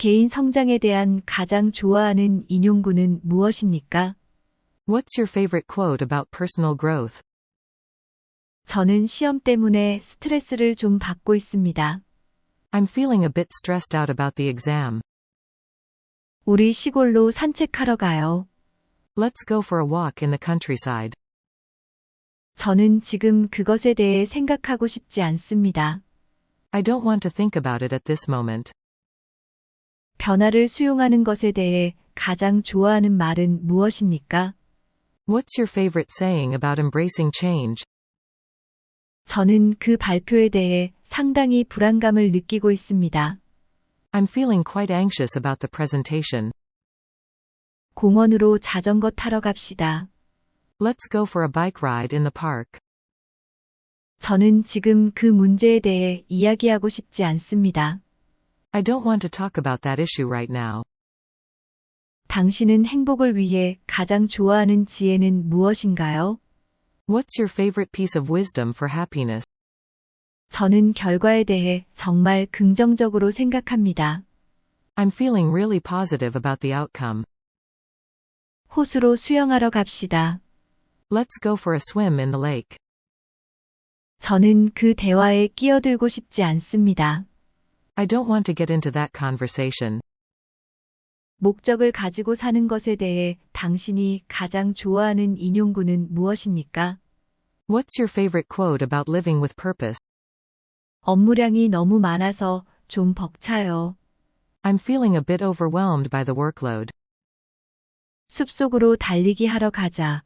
개인 성장에 대한 가장 좋아하는 인용구는 무엇입니까? What's your favorite quote about personal growth? 저는 시험 때문에 스트레스를 좀 받고 있습니다. I'm feeling a bit stressed out about the exam. 우리 시골로 산책하러 가요. Let's go for a walk in the countryside. 저는 지금 그것에 대해 생각하고 싶지 않습니다. I don't want to think about it at this moment. 변화를 수용하는 것에 대해 가장 좋아하는 말은 무엇입니까? What's your favorite saying about embracing change? 저는 그 발표에 대해 상당히 불안감을 느끼고 있습니다. I'm feeling quite anxious about the presentation. 공원으로 자전거 타러 갑시다. Let's go for a bike ride in the park. 저는 지금 그 문제에 대해 이야기하고 싶지 않습니다. I don't want to talk about that issue right now. 당신은 행복을 위해 가장 좋아하는 지혜는 무엇인가요? What's your favorite piece of wisdom for happiness? 저는 결과에 대해 정말 긍정적으로 생각합니다. I'm feeling really positive about the outcome. 호수로 수영하러 갑시다. Let's go for a swim in the lake. 저는 그 대화에 끼어들고 싶지 않습니다. I don't want to get into that conversation. 목적을 가지고 사는 것에 대해 당신이 가장 좋아하는 인용구는 무엇입니까? What's your favorite quote about living with purpose? 업무량이 너무 많아서 좀 벅차요. I'm feeling a bit overwhelmed by the workload. 숲속으로 달리기 하러 가자.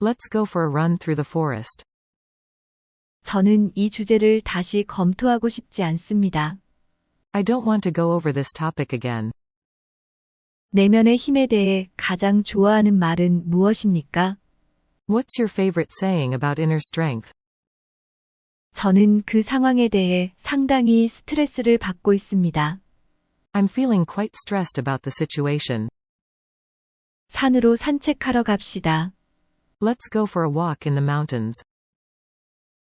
Let's go for a run through the forest. 저는 이 주제를 다시 검토하고 싶지 않습니다. I don't want to go over this topic again. 내면의 힘에 대해 가장 좋아하는 말은 무엇입니까? What's your favorite saying about inner strength? 저는 그 상황에 대해 상당히 스트레스를 받고 있습니다. I'm feeling quite stressed about the situation. 산으로 산책하러 갑시다. Let's go for a walk in the mountains.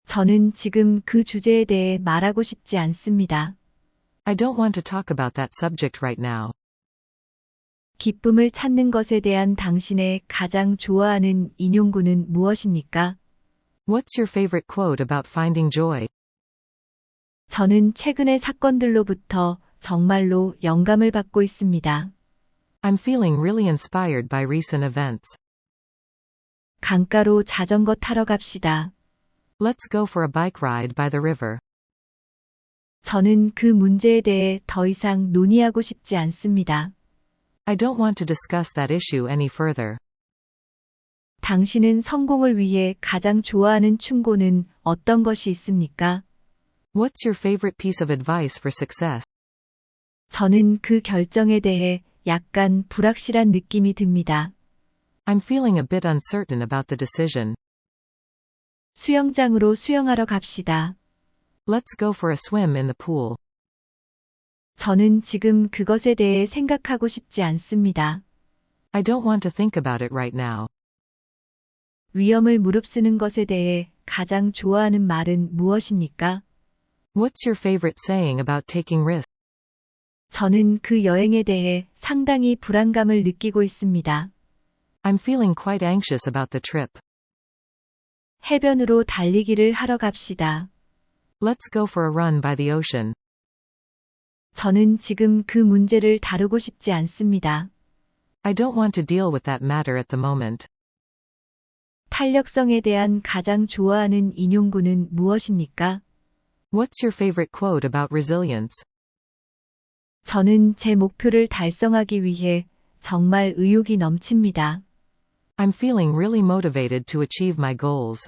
저는 지금 그 주제에 대해 말하고 싶지 않습니다. I don't want to talk about that subject right now. 기쁨을 찾는 것에 대한 당신의 가장 좋아하는 인용구는 무엇입니까? What's your favorite quote about finding joy? 저는 최근의 사건들로부터 정말로 영감을 받고 있습니다. I'm feeling really inspired by recent events. 강가로 자전거 타러 갑시다. Let's go for a bike ride by the river. 저는 그 문제에 대해 더 이상 논의하고 싶지 않습니다. I don't want to discuss that issue any further. 당신은 성공을 위해 가장 좋아하는 충고는 어떤 것이 있습니까? What's your favorite piece of advice for success? 저는 그 결정에 대해 약간 불확실한 느낌이 듭니다. I'm feeling a bit uncertain about the decision. 수영장으로 수영하러 갑시다. Let's go for a swim in the pool. 저는 지금 그것에 대해 생각하고 싶지 않습니다. I don't want to think about it right now. 위험을 무릅쓰는 것에 대해 가장 좋아하는 말은 무엇입니까? What's your favorite saying about taking risks? 저는 그 여행에 대해 상당히 불안감을 느끼고 있습니다. I'm feeling quite anxious about the trip. 해변으로 달리기를 하러 갑시다. Let's go for a run by the ocean. 저는 지금 그 문제를 다루고 싶지 않습니다. I don't want to deal with that matter at the moment. 탄력성에 대한 가장 좋아하는 인용구는 무엇입니까? What's your favorite quote about resilience? 저는 제 목표를 달성하기 위해 정말 의욕이 넘칩니다. I'm feeling really motivated to achieve my goals.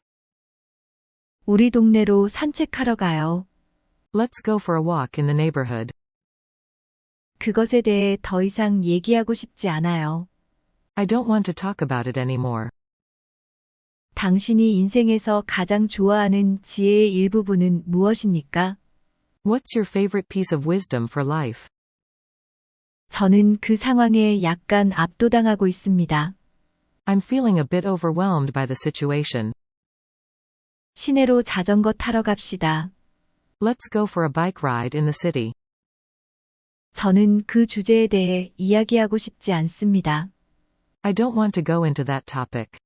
우리 동네로 산책하러 가요. Let's go for a walk in the neighborhood. 그것에 대해 더 이상 얘기하고 싶지 않아요. I don't want to talk about it anymore. 당신이 인생에서 가장 좋아하는 지혜의 일부분은 무엇입니까? What's your favorite piece of wisdom for life? 저는 그 상황에 약간 압도당하고 있습니다. I'm feeling a bit overwhelmed by the situation. 시내로 자전거 타러 갑시다. Let's go for a bike ride in the city. 저는 그 주제에 대해 이야기하고 싶지 않습니다. I don't want to go into that topic.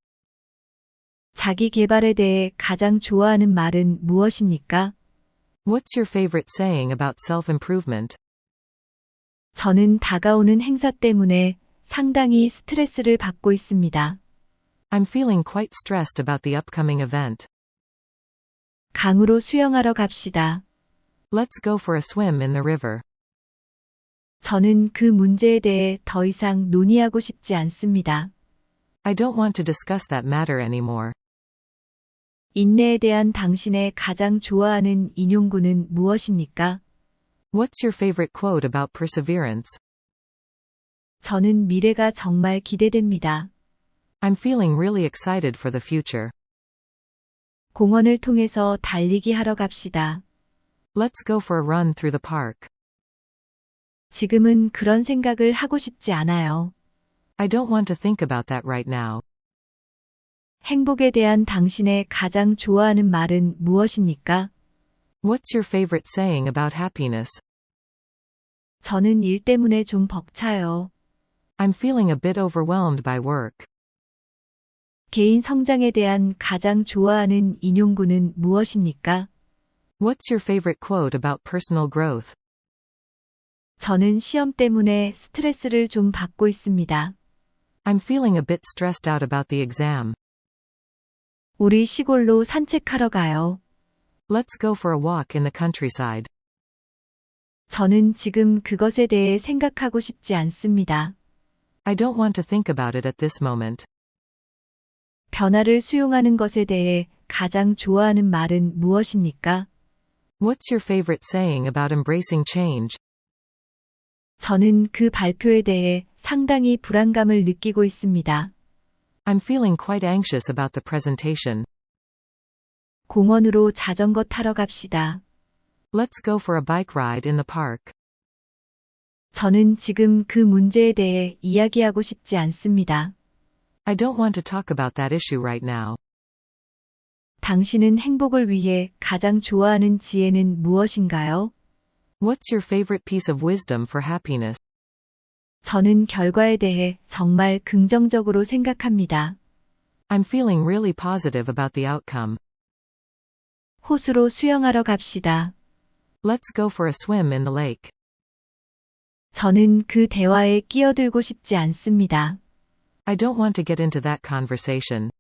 자기 개발에 대해 가장 좋아하는 말은 무엇입니까? What's your favorite saying about self-improvement? 저는 다가오는 행사 때문에 상당히 스트레스를 받고 있습니다. I'm feeling quite stressed about the upcoming event. 강으로 수영하러 갑시다. Let's go for a swim in the river. 저는 그 문제에 대해 더 이상 논의하고 싶지 않습니다. I don't want to discuss that matter anymore. 인내에 대한 당신의 가장 좋아하는 인용구는 무엇입니까? What's your favorite quote about perseverance? 저는 미래가 정말 기대됩니다. I'm feeling really excited for the future. 공원을 통해서 달리기 하러 갑시다. Let's go for a run through the park. 지금은 그런 생각을 하고 싶지 않아요. I don't want to think about that right now. 행복에 대한 당신의 가장 좋아하는 말은 무엇입니까? What's your favorite saying about happiness? 저는 일 때문에 좀 벅차요. I'm feeling a bit overwhelmed by work. 개인 성장에 대한 가장 좋아하는 인용구는 무엇입니까? What's your favorite quote about personal growth? 저는 시험 때문에 스트레스를 좀 받고 있습니다. I'm feeling a bit stressed out about the exam. 우리 시골로 산책하러 가요. Let's go for a walk in the countryside. 저는 지금 그것에 대해 생각하고 싶지 않습니다. I don't want to think about it at this moment. 변화를 수용하는 것에 대해 가장 좋아하는 말은 무엇입니까? What's your favorite saying about embracing change? 저는 그 발표에 대해 상당히 불안감을 느끼고 있습니다. I'm feeling quite anxious about the presentation. 공원으로 자전거 타러 갑시다. Let's go for a bike ride in the park. 저는 지금 그 문제에 대해 이야기하고 싶지 않습니다. I don't want to talk about that issue right now. 당신은 행복을 위해 가장 좋아하는 지혜는 무엇인가요? What's your favorite piece of wisdom for happiness? 저는 결과에 대해 정말 긍정적으로 생각합니다. I'm feeling really positive about the outcome. 호수로 수영하러 갑시다. Let's go for a swim in the lake. 저는 그 대화에 끼어들고 싶지 않습니다. I don't want to get into that conversation.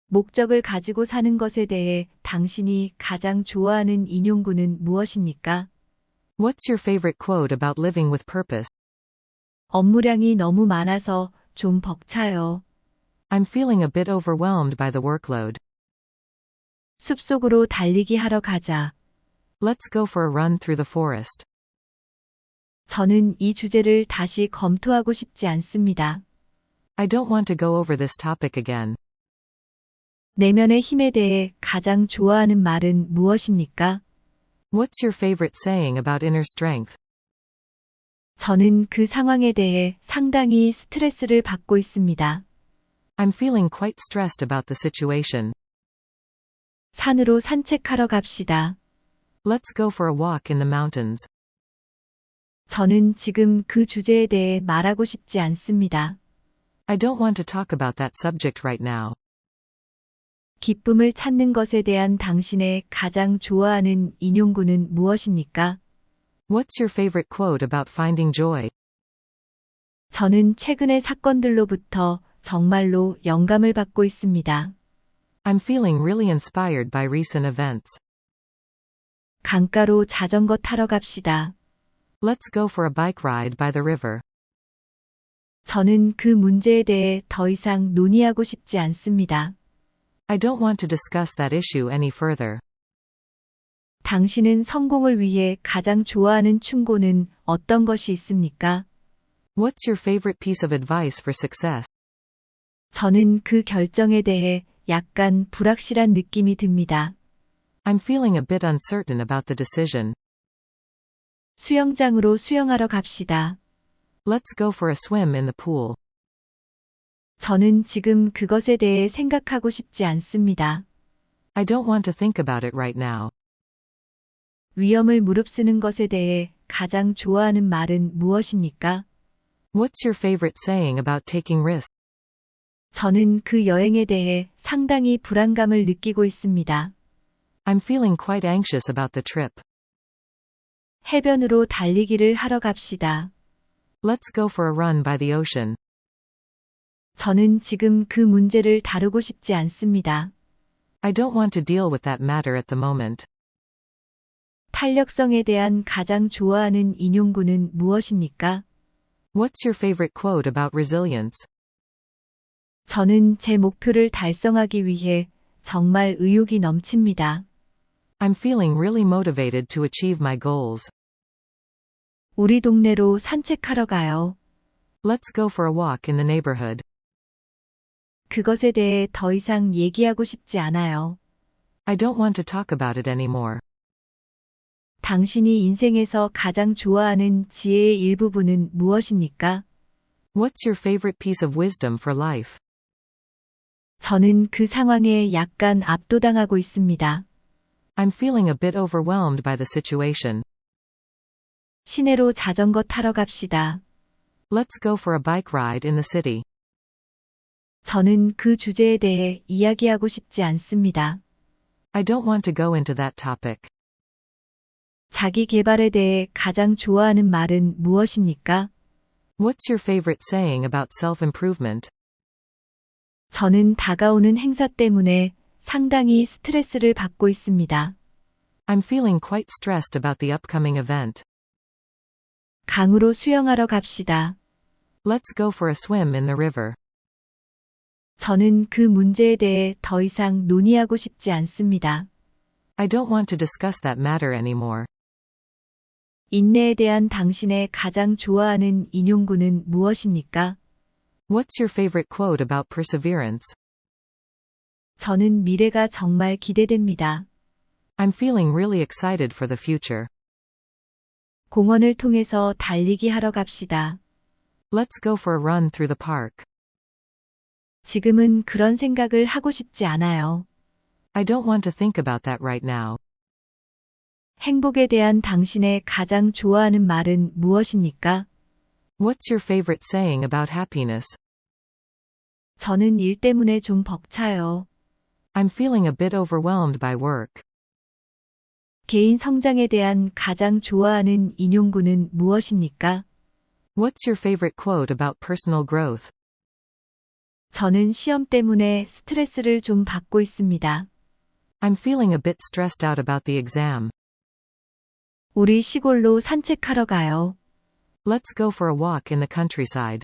목적을 가지고 사는 것에 대해 당신이 가장 좋아하는 인용구는 무엇입니까? What's your favorite quote about living with purpose? 업무량이 너무 많아서 좀 벅차요. I'm feeling a bit overwhelmed by the workload. 숲속으로 달리기 하러 가자. Let's go for a run through the forest. 저는 이 주제를 다시 검토하고 싶지 않습니다. I don't want to go over this topic again. 내면의 힘에 대해 가장 좋아하는 말은 무엇입니까? What's your favorite saying about inner strength? 저는 그 상황에 대해 상당히 스트레스를 받고 있습니다. I'm feeling quite stressed about the situation. 산으로 산책하러 갑시다. Let's go for a walk in the mountains. 저는 지금 그 주제에 대해 말하고 싶지 않습니다. I don't want to talk about that subject right now. 기쁨을 찾는 것에 대한 당신의 가장 좋아하는 인용구는 무엇입니까? What's your favorite quote about finding joy? 저는 최근의 사건들로부터 정말로 영감을 받고 있습니다. I'm feeling really inspired by recent events. 강가로 자전거 타러 갑시다. Let's go for a bike ride by the river. 저는 그 문제에 대해 더 이상 논의하고 싶지 않습니다. I don't want to discuss that issue any further. 당신은 성공을 위해 가장 좋아하는 충고는 어떤 것이 있습니까? What's your favorite piece of advice for success? 저는 그 결정에 대해 약간 불확실한 느낌이 듭니다. I'm feeling a bit uncertain about the decision. 수영장으로 수영하러 갑시다. Let's go for a swim in the pool. 저는 지금 그것에 대해 생각하고 싶지 않습니다. I don't want to think about it right now. 위험을 무릅쓰는 것에 대해 가장 좋아하는 말은 무엇입니까? What's your favorite saying about taking risks? 저는 그 여행에 대해 상당히 불안감을 느끼고 있습니다. I'm feeling quite anxious about the trip. 해변으로 달리기를 하러 갑시다. Let's go for a run by the ocean. 저는 지금 그 문제를 다루고 싶지 않습니다. I don't want to deal with that matter at the moment. 탄력성에 대한 가장 좋아하는 인용구는 무엇입니까? What's your favorite quote about resilience? 저는 제 목표를 달성하기 위해 정말 의욕이 넘칩니다. I'm feeling really motivated to achieve my goals. 우리 동네로 산책하러 가요. Let's go for a walk in the neighborhood. 그것에 대해 더 이상 얘기하고 싶지 않아요. I don't want to talk about it anymore. 당신이 인생에서 가장 좋아하는 지혜의 일부분은 무엇입니까? What's your favorite piece of wisdom for life? 저는 그 상황에 약간 압도당하고 있습니다. I'm feeling a bit overwhelmed by the situation. 시내로 자전거 타러 갑시다. Let's go for a bike ride in the city. 저는 그 주제에 대해 이야기하고 싶지 않습니다. I don't want to go into that topic. 자기 개발에 대해 가장 좋아하는 말은 무엇입니까? What's your favorite saying about self-improvement? 저는 다가오는 행사 때문에 상당히 스트레스를 받고 있습니다. I'm feeling quite stressed about the upcoming event. 강으로 수영하러 갑시다. Let's go for a swim in the river. 저는 그 문제에 대해 더 이상 논의하고 싶지 않습니다. I don't want to discuss that matter anymore. 인내에 대한 당신의 가장 좋아하는 인용구는 무엇입니까? What's your favorite quote about perseverance? 저는 미래가 정말 기대됩니다. I'm feeling really excited for the future. 공원을 통해서 달리기 하러 갑시다. Let's go for a run through the park. 지금은 그런 생각을 하고 싶지 않아요. I don't want to think about that right now. 행복에 대한 당신의 가장 좋아하는 말은 무엇입니까? What's your favorite saying about happiness? 저는 일 때문에 좀 벅차요. I'm feeling a bit overwhelmed by work. 개인 성장에 대한 가장 좋아하는 인용구는 무엇입니까? What's your favorite quote about personal growth? 저는 시험 때문에 스트레스를 좀 받고 있습니다. I'm feeling a bit stressed out about the exam. 우리 시골로 산책하러 가요. Let's go for a walk in the countryside.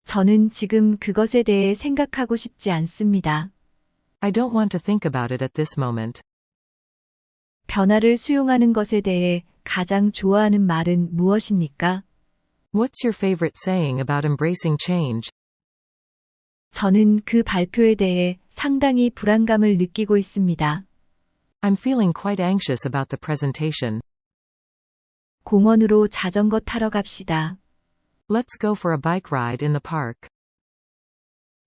저는 지금 그것에 대해 생각하고 싶지 않습니다. I don't want to think about it at this moment. 변화를 수용하는 것에 대해 가장 좋아하는 말은 무엇입니까? What's your favorite saying about embracing change? 저는 그 발표에 대해 상당히 불안감을 느끼고 있습니다. I'm feeling quite anxious about the presentation. 공원으로 자전거 타러 갑시다. Let's go for a bike ride in the park.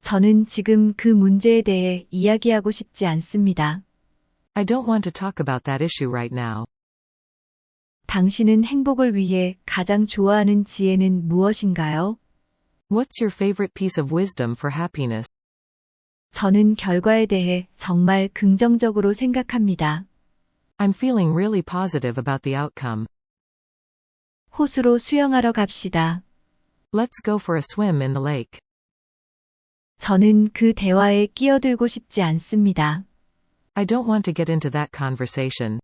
저는 지금 그 문제에 대해 이야기하고 싶지 않습니다. I don't want to talk about that issue right now. 당신은 행복을 위해 가장 좋아하는 지혜는 무엇인가요? What's your favorite piece of wisdom for happiness? 저는 결과에 대해 정말 긍정적으로 생각합니다. I'm feeling really positive about the outcome. 호수로 수영하러 갑시다. Let's go for a swim in the lake. 저는 그 대화에 끼어들고 싶지 않습니다. I don't want to get into that conversation.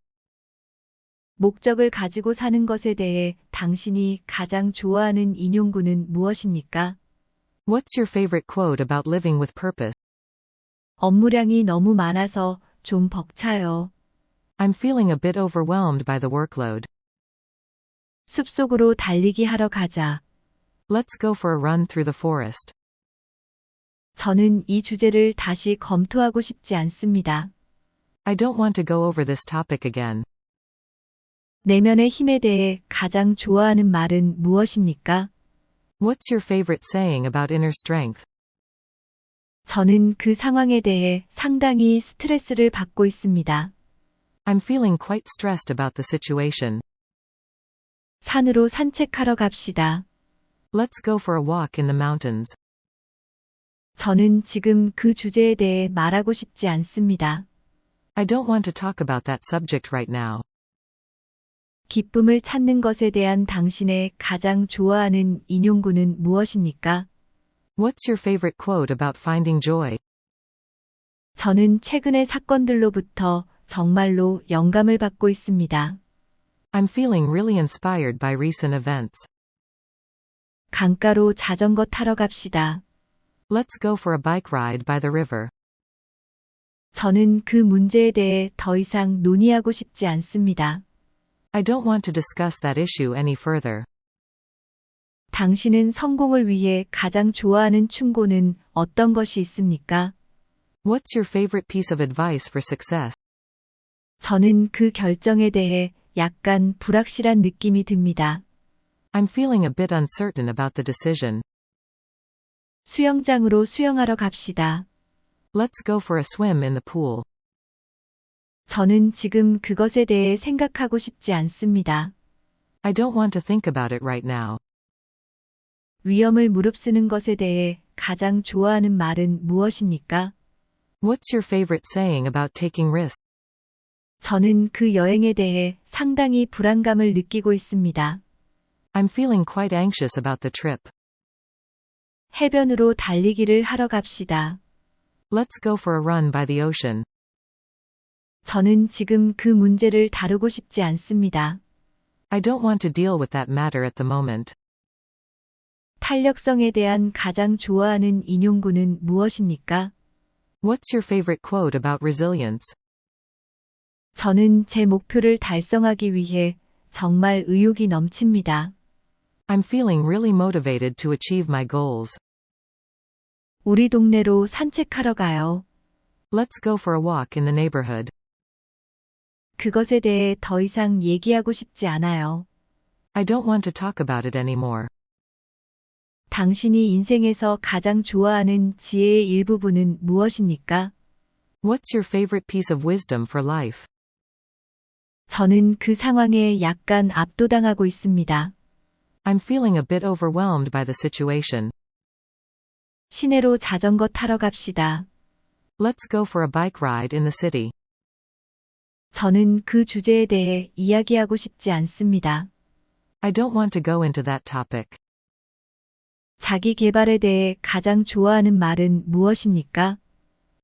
목적을 가지고 사는 것에 대해 당신이 가장 좋아하는 인용구는 무엇입니까? What's your favorite quote about living with purpose? 업무량이 너무 많아서 좀 벅차요. I'm feeling a bit overwhelmed by the workload. 숲속으로 달리기 하러 가자. Let's go for a run through the forest. 저는 이 주제를 다시 검토하고 싶지 않습니다. I don't want to go over this topic again. 내면의 힘에 대해 가장 좋아하는 말은 무엇입니까? What's your favorite saying about inner strength? 저는 그 상황에 대해 상당히 스트레스를 받고 있습니다. I'm feeling quite stressed about the situation. 산으로 산책하러 갑시다. Let's go for a walk in the mountains. 저는 지금 그 주제에 대해 말하고 싶지 않습니다. I don't want to talk about that subject right now. 기쁨을 찾는 것에 대한 당신의 가장 좋아하는 인용구는 무엇입니까? What's your favorite quote about finding joy? 저는 최근의 사건들로부터 정말로 영감을 받고 있습니다. I'm feeling really inspired by recent events. 강가로 자전거 타러 갑시다. Let's go for a bike ride by the river. 저는 그 문제에 대해 더 이상 논의하고 싶지 않습니다. I don't want to discuss that issue any further. 당신은 성공을 위해 가장 좋아하는 충고는 어떤 것이 있습니까? What's your favorite piece of advice for success? 저는 그 결정에 대해 약간 불확실한 느낌이 듭니다. I'm feeling a bit uncertain about the decision. 수영장으로 수영하러 갑시다. Let's go for a swim in the pool. 저는 지금 그것에 대해 생각하고 싶지 않습니다. I don't want to think about it right now. 위험을 무릅쓰는 것에 대해 가장 좋아하는 말은 무엇입니까? What's your favorite saying about taking risks? 저는 그 여행에 대해 상당히 불안감을 느끼고 있습니다. I'm feeling quite anxious about the trip. 해변으로 달리기를 하러 갑시다. Let's go for a run by the ocean. 저는 지금 그 문제를 다루고 싶지 않습니다. I don't want to deal with that matter at the moment. 탄력성에 대한 가장 좋아하는 인용구는 무엇입니까? What's your favorite quote about resilience? 저는 제 목표를 달성하기 위해 정말 의욕이 넘칩니다. I'm feeling really motivated to achieve my goals. 우리 동네로 산책하러 가요. Let's go for a walk in the neighborhood. 그것에 대해 더 이상 얘기하고 싶지 않아요. I don't want to talk about it anymore. 당신이 인생에서 가장 좋아하는 지혜의 일부분은 무엇입니까? What's your favorite piece of wisdom for life? 저는 그 상황에 약간 압도당하고 있습니다. I'm feeling a bit overwhelmed by the situation. 시내로 자전거 타러 갑시다. Let's go for a bike ride in the city. 저는 그 주제에 대해 이야기하고 싶지 않습니다. I don't want to go into that topic. 자기 개발에 대해 가장 좋아하는 말은 무엇입니까?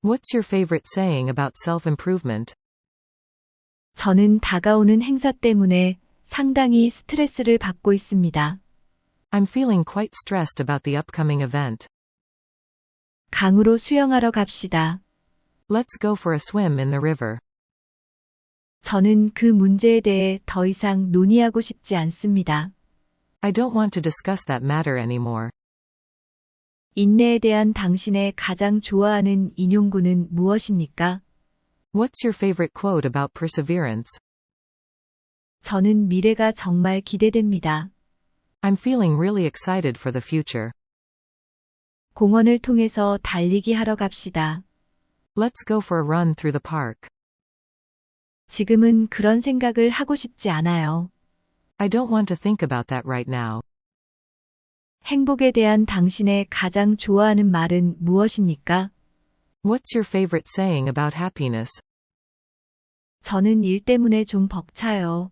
What's your favorite saying about self-improvement? 저는 다가오는 행사 때문에 상당히 스트레스를 받고 있습니다. I'm feeling quite stressed about the upcoming event. 강으로 수영하러 갑시다. Let's go for a swim in the river. 저는 그 문제에 대해 더 이상 논의하고 싶지 않습니다. I don't want to discuss that matter anymore. 인내에 대한 당신의 가장 좋아하는 인용구는 무엇입니까? What's your favorite quote about perseverance? 저는 미래가 정말 기대됩니다. I'm feeling really excited for the future. 공원을 통해서 달리기 하러 갑시다. Let's go for a run through the park. 지금은 그런 생각을 하고 싶지 않아요. I don't want to think about that right now. 행복에 대한 당신의 가장 좋아하는 말은 무엇입니까? What's your favorite saying about happiness? 저는 일 때문에 좀 벅차요.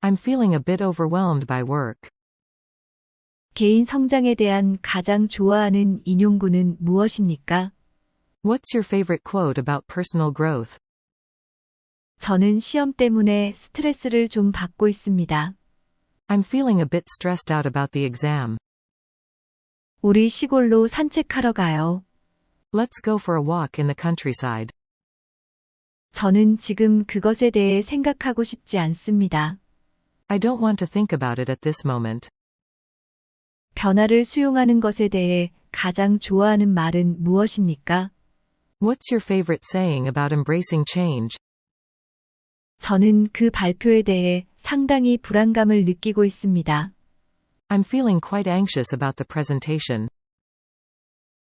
I'm feeling a bit overwhelmed by work. 개인 성장에 대한 가장 좋아하는 인용구는 무엇입니까? What's your favorite quote about personal growth? 저는 시험 때문에 스트레스를 좀 받고 있습니다. I'm feeling a bit stressed out about the exam. 우리 시골로 산책하러 가요. Let's go for a walk in the countryside. 저는 지금 그것에 대해 생각하고 싶지 않습니다. I don't want to think about it at this moment. 변화를 수용하는 것에 대해 가장 좋아하는 말은 무엇입니까? What's your favorite saying about embracing change? 저는 그 발표에 대해 상당히 불안감을 느끼고 있습니다. I'm feeling quite anxious about the presentation.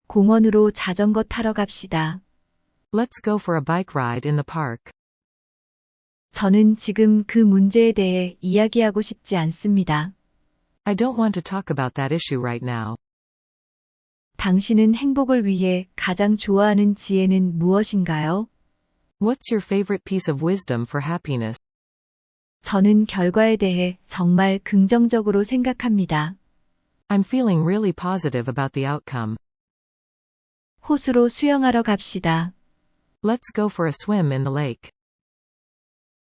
공원으로 자전거 타러 갑시다. Let's go for a bike ride in the park. 저는 지금 그 문제에 대해 이야기하고 싶지 않습니다. I don't want to talk about that issue right now. 당신은 행복을 위해 가장 좋아하는 지혜는 무엇인가요? What's your favorite piece of wisdom for happiness? 저는 결과에 대해 정말 긍정적으로 생각합니다. I'm feeling really positive about the outcome. 호수로 수영하러 갑시다. Let's go for a swim in the lake.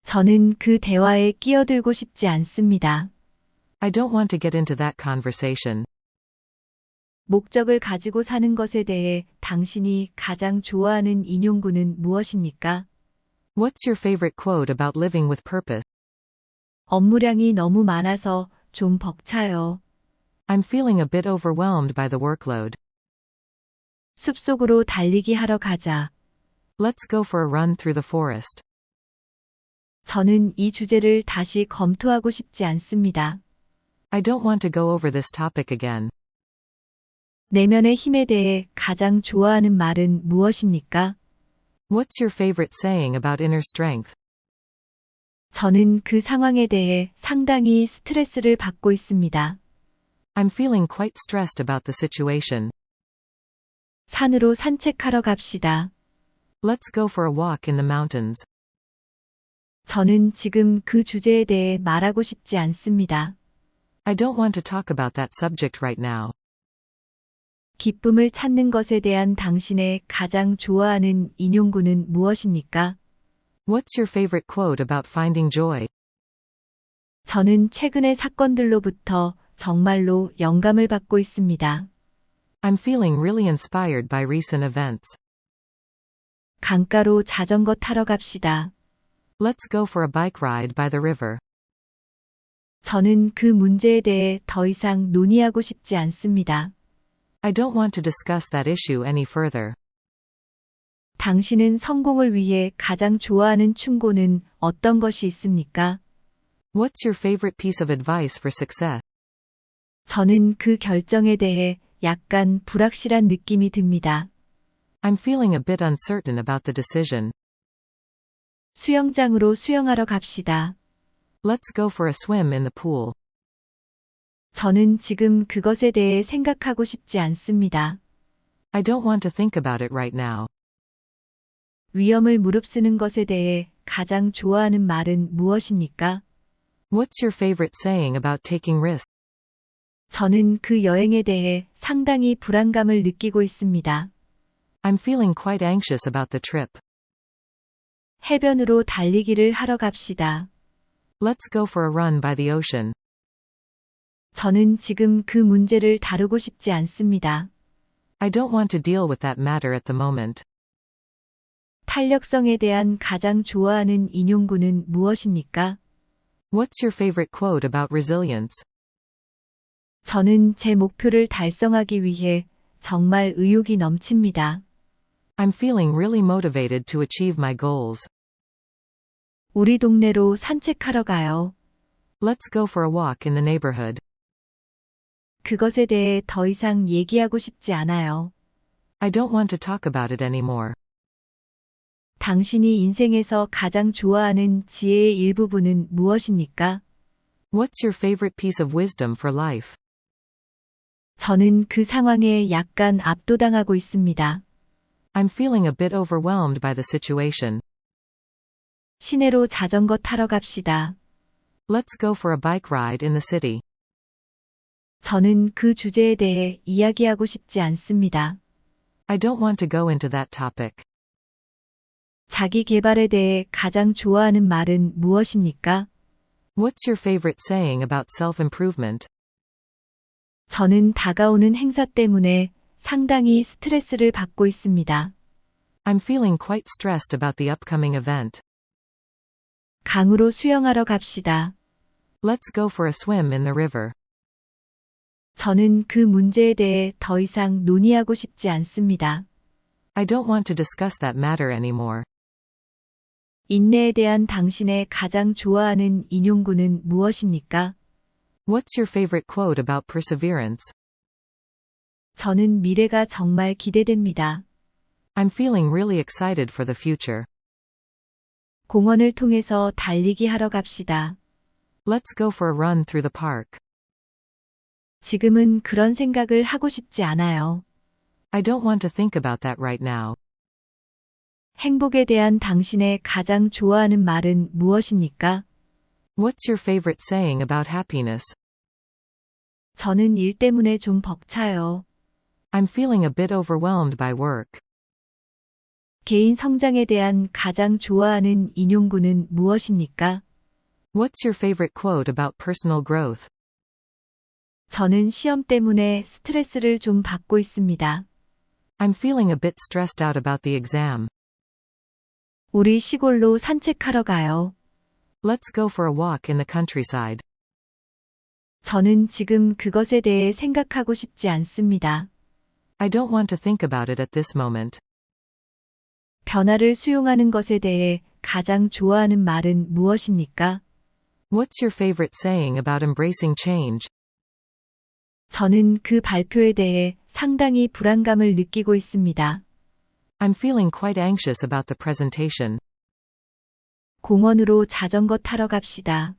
저는 그 대화에 끼어들고 싶지 않습니다. I don't want to get into that conversation. 목적을 가지고 사는 것에 대해 당신이 가장 좋아하는 인용구는 무엇입니까? What's your favorite quote about living with purpose? 업무량이 너무 많아서 좀 벅차요. I'm feeling a bit overwhelmed by the workload. 숲속으로 달리기 하러 가자. Let's go for a run through the forest. 저는 이 주제를 다시 검토하고 싶지 않습니다. I don't want to go over this topic again. 내면의 힘에 대해 가장 좋아하는 말은 무엇입니까? What's your favorite saying about inner strength? 저는 그 상황에 대해 상당히 스트레스를 받고 있습니다. I'm feeling quite stressed about the situation. 산으로 산책하러 갑시다. Let's go for a walk in the mountains. 저는 지금 그 주제에 대해 말하고 싶지 않습니다. I don't want to talk about that subject right now. 기쁨을 찾는 것에 대한 당신의 가장 좋아하는 인용구는 무엇입니까? What's your favorite quote about finding joy? 저는 최근의 사건들로부터 정말로 영감을 받고 있습니다. I'm feeling really inspired by recent events. 강가로 자전거 타러 갑시다. Let's go for a bike ride by the river. 저는 그 문제에 대해 더 이상 논의하고 싶지 않습니다. I don't want to discuss that issue any further. 당신은 성공을 위해 가장 좋아하는 충고는 어떤 것이 있습니까? What's your favorite piece of advice for success? 저는 그 결정에 대해 약간 불확실한 느낌이 듭니다. I'm feeling a bit uncertain about the decision. 수영장으로 수영하러 갑시다. Let's go for a swim in the pool. 저는 지금 그것에 대해 생각하고 싶지 않습니다. I don't want to think about it right now. 위험을 무릅쓰는 것에 대해 가장 좋아하는 말은 무엇입니까? What's your favorite saying about taking risks? 저는 그 여행에 대해 상당히 불안감을 느끼고 있습니다. I'm feeling quite anxious about the trip. 해변으로 달리기를 하러 갑시다. Let's go for a run by the ocean. 저는 지금 그 문제를 다루고 싶지 않습니다. I don't want to deal with that matter at the moment. 탄력성에 대한 가장 좋아하는 인용구는 무엇입니까? What's your favorite quote about resilience? 저는 제 목표를 달성하기 위해 정말 의욕이 넘칩니다. I'm feeling really motivated to achieve my goals. 우리 동네로 산책하러 가요. Let's go for a walk in the neighborhood. 그것에 대해 더 이상 얘기하고 싶지 않아요. I don't want to talk about it anymore. 당신이 인생에서 가장 좋아하는 지혜의 일부분은 무엇입니까? What's your favorite piece of wisdom for life? 저는 그 상황에 약간 압도당하고 있습니다. I'm feeling a bit overwhelmed by the situation. 시내로 자전거 타러 갑시다. Let's go for a bike ride in the city. 저는 그 주제에 대해 이야기하고 싶지 않습니다. I don't want to go into that topic. 자기 개발에 대해 가장 좋아하는 말은 무엇입니까? What's your favorite saying about self-improvement? 저는 다가오는 행사 때문에 상당히 스트레스를 받고 있습니다. I'm feeling quite stressed about the upcoming event. 강으로 수영하러 갑시다. Let's go for a swim in the river. 저는 그 문제에 대해 더 이상 논의하고 싶지 않습니다. I don't want to discuss that matter anymore. 인내에 대한 당신의 가장 좋아하는 인용구는 무엇입니까? What's your favorite quote about perseverance? 저는 미래가 정말 기대됩니다. I'm feeling really excited for the future. 공원을 통해서 달리기 하러 갑시다. Let's go for a run through the park. 지금은 그런 생각을 하고 싶지 않아요. I don't want to think about that right now. 행복에 대한 당신의 가장 좋아하는 말은 무엇입니까? What's your favorite saying about happiness? 저는 일 때문에 좀 벅차요. I'm feeling a bit overwhelmed by work. 개인 성장에 대한 가장 좋아하는 인용구는 무엇입니까? What's your favorite quote about personal growth? 저는 시험 때문에 스트레스를 좀 받고 있습니다. I'm feeling a bit stressed out about the exam. 우리 시골로 산책하러 가요. Let's go for a walk in the countryside. 저는 지금 그것에 대해 생각하고 싶지 않습니다. I don't want to think about it at this moment. 변화를 수용하는 것에 대해 가장 좋아하는 말은 무엇입니까? What's your favorite saying about embracing change? 저는 그 발표에 대해 상당히 불안감을 느끼고 있습니다. I'm feeling quite anxious about the presentation. 공원으로 자전거 타러 갑시다.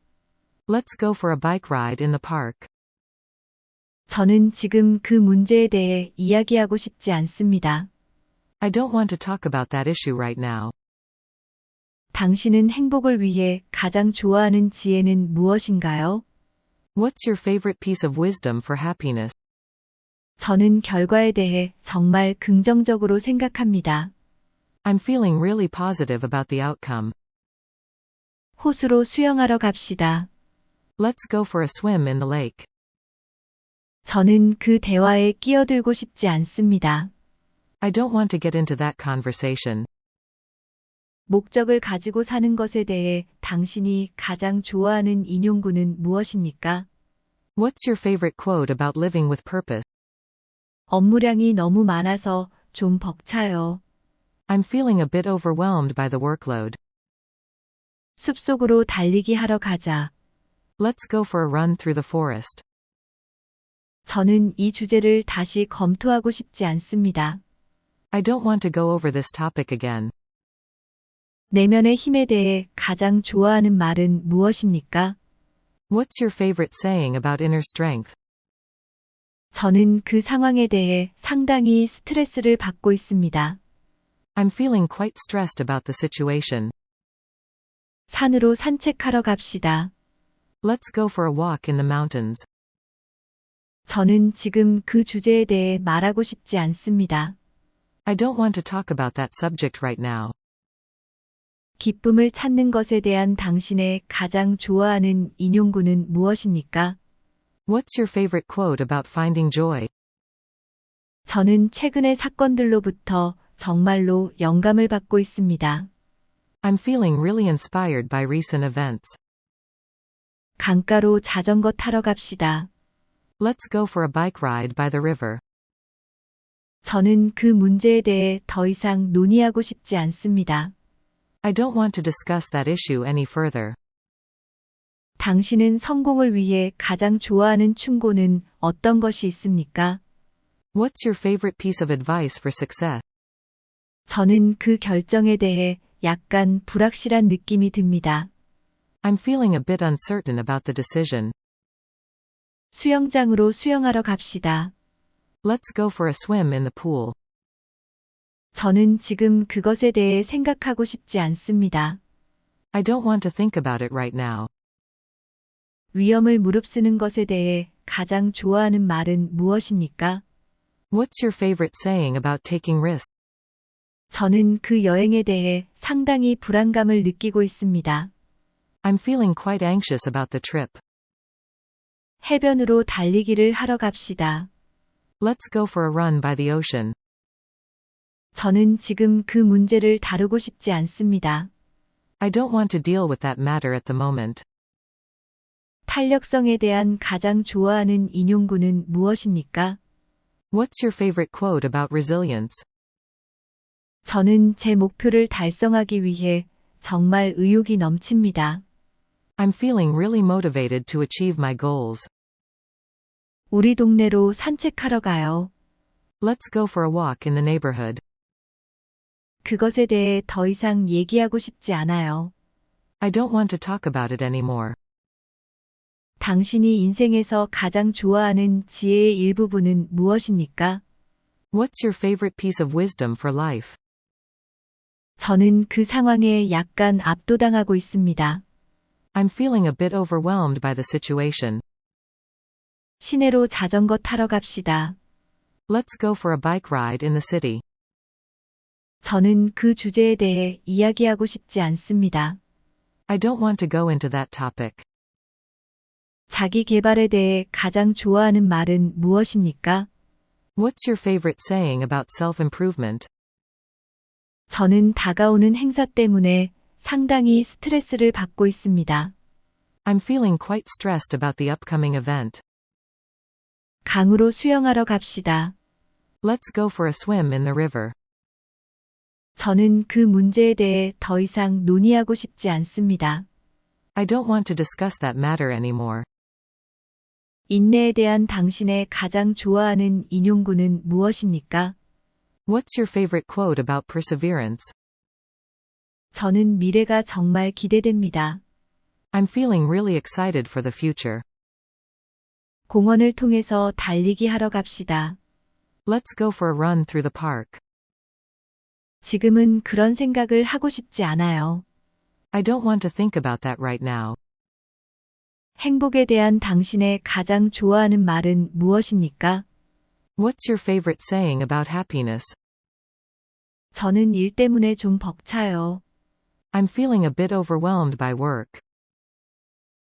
Let's go for a bike ride in the park. 저는 지금 그 문제에 대해 이야기하고 싶지 않습니다. I don't want to talk about that issue right now. 당신은 행복을 위해 가장 좋아하는 지혜는 무엇인가요? What's your favorite piece of wisdom for happiness? 저는 결과에 대해 정말 긍정적으로 생각합니다. I'm feeling really positive about the outcome. 호수로 수영하러 갑시다. Let's go for a swim in the lake. 저는 그 대화에 끼어들고 싶지 않습니다. I don't want to get into that conversation. 목적을 가지고 사는 것에 대해 당신이 가장 좋아하는 인용구는 무엇입니까? What's your favorite quote about living with purpose? 업무량이 너무 많아서 좀 벅차요. I'm feeling a bit overwhelmed by the workload. 숲속으로 달리기 하러 가자. Let's go for a run through the forest. 저는 이 주제를 다시 검토하고 싶지 않습니다. I don't want to go over this topic again. 내면의 힘에 대해 가장 좋아하는 말은 무엇입니까? What's your favorite saying about inner strength? 저는 그 상황에 대해 상당히 스트레스를 받고 있습니다. I'm feeling quite stressed about the situation. 산으로 산책하러 갑시다. Let's go for a walk in the mountains. 저는 지금 그 주제에 대해 말하고 싶지 않습니다. I don't want to talk about that subject right now. 기쁨을 찾는 것에 대한 당신의 가장 좋아하는 인용구는 무엇입니까? What's your favorite quote about finding joy? 저는 최근의 사건들로부터 정말로 영감을 받고 있습니다. I'm feeling really inspired by recent events. 강가로 자전거 타러 갑시다. Let's go for a bike ride by the river. 저는 그 문제에 대해 더 이상 논의하고 싶지 않습니다. I don't want to discuss that issue any further. 당신은 성공을 위해 가장 좋아하는 충고는 어떤 것이 있습니까? What's your favorite piece of advice for success? 저는 그 결정에 대해 약간 불확실한 느낌이 듭니다. I'm feeling a bit uncertain about the decision. 수영장으로 수영하러 갑시다. Let's go for a swim in the pool. 저는 지금 그것에 대해 생각하고 싶지 않습니다. I don't want to think about it right now. 위험을 무릅쓰는 것에 대해 가장 좋아하는 말은 무엇입니까? What's your favorite saying about taking risks? 저는 그 여행에 대해 상당히 불안감을 느끼고 있습니다. I'm feeling quite anxious about the trip. 해변으로 달리기를 하러 갑시다. Let's go for a run by the ocean. 저는 지금 그 문제를 다루고 싶지 않습니다. I don't want to deal with that matter at the moment. 탄력성에 대한 가장 좋아하는 인용구는 무엇입니까? What's your favorite quote about resilience? 저는 제 목표를 달성하기 위해 정말 의욕이 넘칩니다. I'm feeling really motivated to achieve my goals. 우리 동네로 산책하러 가요. Let's go for a walk in the neighborhood. 그것에 대해 더 이상 얘기하고 싶지 않아요. I don't want to talk about it anymore. 당신이 인생에서 가장 좋아하는 지혜의 일부분은 무엇입니까? What's your favorite piece of wisdom for life? 저는 그 상황에 약간 압도당하고 있습니다. I'm feeling a bit overwhelmed by the situation. 시내로 자전거 타러 갑시다. Let's go for a bike ride in the city. 저는 그 주제에 대해 이야기하고 싶지 않습니다. I don't want to go into that topic. 자기 개발에 대해 가장 좋아하는 말은 무엇입니까? What's your favorite saying about self-improvement? 저는 다가오는 행사 때문에 상당히 스트레스를 받고 있습니다. I'm feeling quite stressed about the upcoming event. 강으로 수영하러 갑시다. Let's go for a swim in the river. 저는 그 문제에 대해 더 이상 논의하고 싶지 않습니다. I don't want to discuss that matter anymore. 인내에 대한 당신의 가장 좋아하는 인용구는 무엇입니까? What's your favorite quote about perseverance? 저는 미래가 정말 기대됩니다. I'm feeling really excited for the future. 공원을 통해서 달리기 하러 갑시다. Let's go for a run through the park. 지금은 그런 생각을 하고 싶지 않아요. I don't want to think about that right now. 행복에 대한 당신의 가장 좋아하는 말은 무엇입니까? What's your favorite saying about happiness? 저는 일 때문에 좀 벅차요. I'm feeling a bit overwhelmed by work.